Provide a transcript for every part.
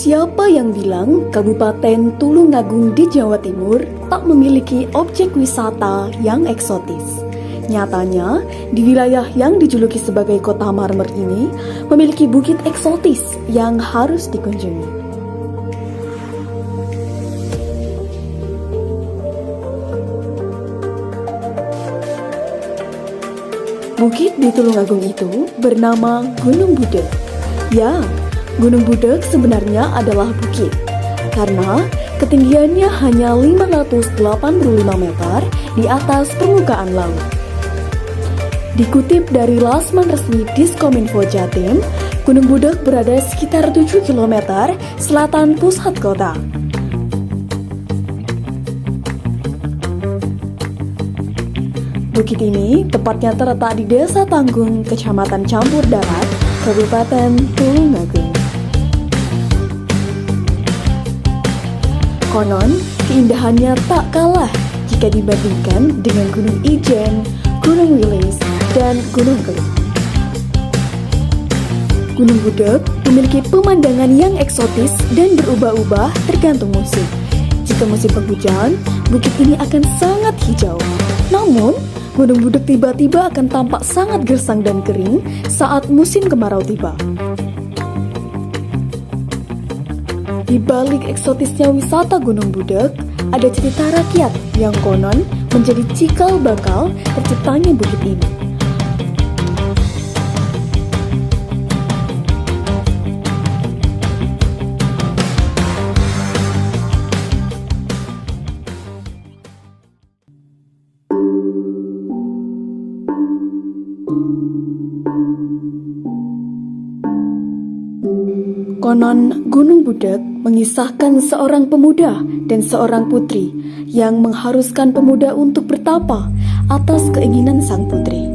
Siapa yang bilang Kabupaten Tulungagung di Jawa Timur tak memiliki objek wisata yang eksotis? Nyatanya, di wilayah yang dijuluki sebagai Kota Marmer ini memiliki bukit eksotis yang harus dikunjungi. Bukit di Tulungagung itu bernama Gunung Budek. Ya, Gunung Budek sebenarnya adalah bukit, karena ketinggiannya hanya 585 meter di atas permukaan laut. Dikutip dari laman resmi Diskominfo Jatim, Gunung Budek berada sekitar 7 km selatan pusat kota. Bukit ini tepatnya terletak di Desa Tanggung, Kecamatan Campur Darat, Kabupaten Tulungagung. Konon, keindahannya tak kalah jika dibandingkan dengan Gunung Ijen, Gunung Wilis, dan Gunung Keluk. Gunung Budek memiliki pemandangan yang eksotis dan berubah-ubah tergantung musim. Jika musim penghujan, bukit ini akan sangat hijau. Namun, Gunung Budek tiba-tiba akan tampak sangat gersang dan kering saat musim kemarau tiba. Di balik eksotisnya wisata Gunung Budek, ada cerita rakyat yang konon menjadi cikal bakal terciptanya bukit ini. Konon Gunung Budek mengisahkan seorang pemuda dan seorang putri yang mengharuskan pemuda untuk bertapa atas keinginan sang putri.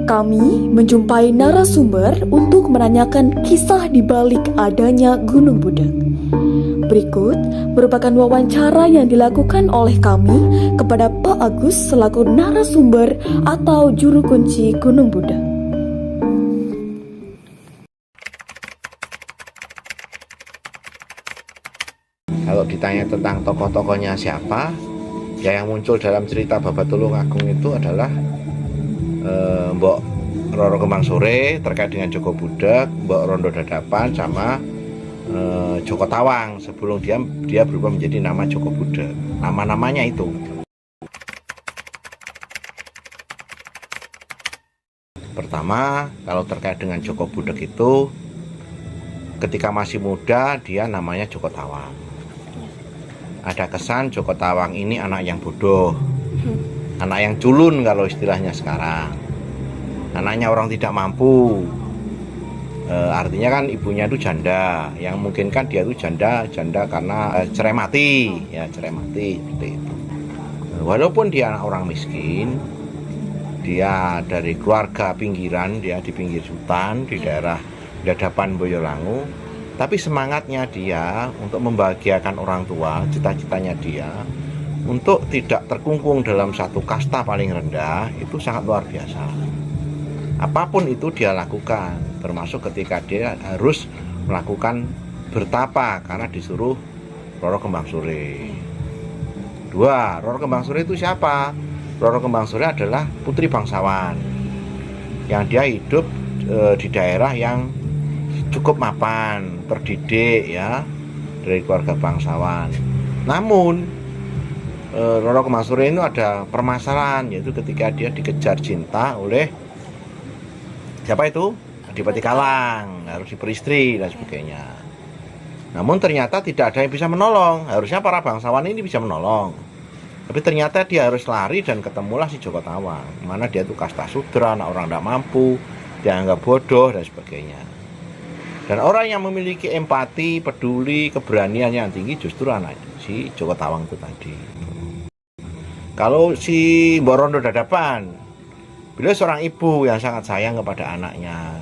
Kami menjumpai narasumber untuk menanyakan kisah di balik adanya Gunung Budek. Berikut merupakan wawancara yang dilakukan oleh kami kepada Pak Agus selaku narasumber atau juru kunci Gunung Budek. Kalau ditanya tentang tokoh-tokohnya siapa, ya yang muncul dalam cerita Babat Tulungagung itu adalah Mbok Roro Kembang Sore terkait dengan Joko Budek, Mbok Rondo Dadapan, sama Joko Tawang sebelum dia berubah menjadi nama Joko Budek. Nama-namanya itu. Pertama, kalau terkait dengan Joko Budek itu, ketika masih muda dia namanya Joko Tawang. Ada kesan Joko Tawang ini anak yang bodoh, anak yang culun kalau istilahnya sekarang, anaknya orang tidak mampu. Artinya kan ibunya itu janda, yang mungkin kan dia itu janda karena cerai mati, ya cerai mati seperti itu. Walaupun dia anak orang miskin, dia dari keluarga pinggiran, dia di pinggir hutan di daerah Dadapan Boyolangu. Tapi semangatnya dia untuk membahagiakan orang tua, cita-citanya dia untuk tidak terkungkung dalam satu kasta paling rendah, itu sangat luar biasa. Apapun itu dia lakukan, termasuk ketika dia harus melakukan bertapa karena disuruh Roro Kembang Sore. Dua, Roro Kembang Sore itu siapa? Roro Kembang Sore adalah putri bangsawan yang dia hidup di daerah yang cukup mapan, terdidik ya, dari keluarga bangsawan. Namun Roro Kembang Sore itu ada permasalahan, yaitu ketika dia dikejar cinta oleh siapa itu? Adipati Kalang, harus diperistri dan sebagainya. Namun ternyata tidak ada yang bisa menolong. Harusnya para bangsawan ini bisa menolong, tapi ternyata dia harus lari dan ketemulah si Joko Tawang, mana dia itu kasta sudra, orang tidak mampu, dianggap bodoh dan sebagainya. Dan orang yang memiliki empati, peduli, keberanian yang tinggi justru anak si Joko Tawang itu tadi. Kalau si Mbok Rondo Dadapan, beliau seorang ibu yang sangat sayang kepada anaknya.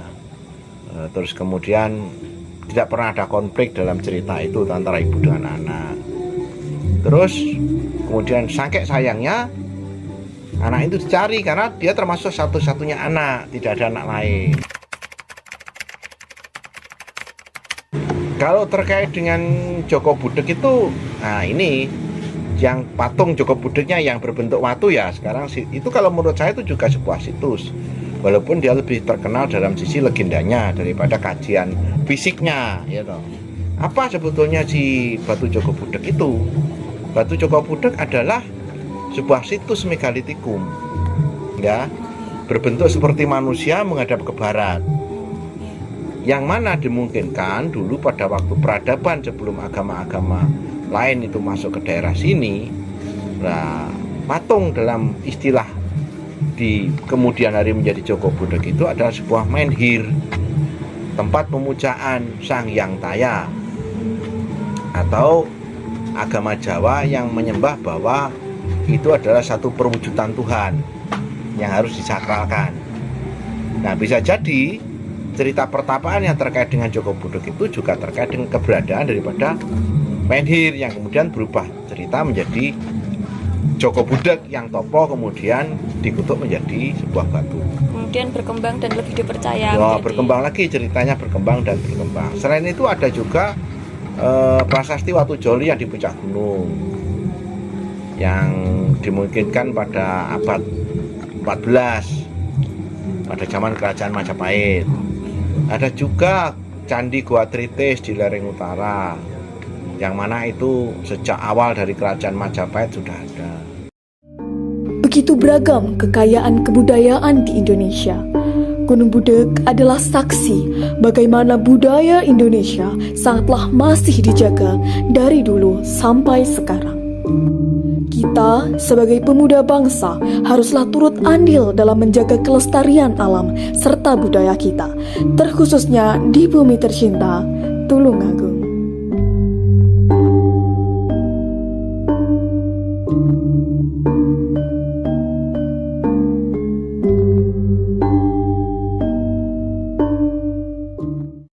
Terus kemudian tidak pernah ada konflik dalam cerita itu antara ibu dengan anak. Terus kemudian saking sayangnya anak itu dicari karena dia termasuk satu-satunya anak, tidak ada anak lain. Kalau terkait dengan Joko Budeg itu, nah ini yang patung Joko Budegnya yang berbentuk watu ya sekarang itu kalau menurut saya itu juga sebuah situs. Walaupun dia lebih terkenal dalam sisi legendanya daripada kajian fisiknya, ya toh. Apa sebetulnya si batu Joko Budeg itu? Batu Joko Budeg adalah sebuah situs megalitikum, ya, berbentuk seperti manusia menghadap ke barat. Yang mana dimungkinkan dulu pada waktu peradaban sebelum agama-agama lain itu masuk ke daerah sini, nah, patung dalam istilah di kemudian hari menjadi Joko Budeg itu adalah sebuah menhir, tempat pemujaan Sang Hyang Taya, atau agama Jawa yang menyembah bahwa itu adalah satu perwujudan Tuhan yang harus disakralkan. Nah, bisa jadi cerita pertapaan yang terkait dengan Joko Budeg itu juga terkait dengan keberadaan daripada menhir yang kemudian berubah cerita menjadi Joko Budeg yang topo kemudian dikutuk menjadi sebuah batu. Kemudian berkembang dan lebih dipercaya. Berkembang lagi ceritanya, berkembang dan berkembang. Selain itu ada juga prasasti Watu Joli yang di puncak gunung yang dimungkinkan pada abad 14 pada zaman kerajaan Majapahit. Ada juga Candi Goa Tritis di lereng utara yang mana itu sejak awal dari kerajaan Majapahit sudah ada. Begitu beragam kekayaan kebudayaan di Indonesia. Gunung Budeg adalah saksi bagaimana budaya Indonesia sangatlah masih dijaga dari dulu sampai sekarang. Kita sebagai pemuda bangsa haruslah turut andil dalam menjaga kelestarian alam serta budaya kita, terkhususnya di bumi tercinta, Tulungagung.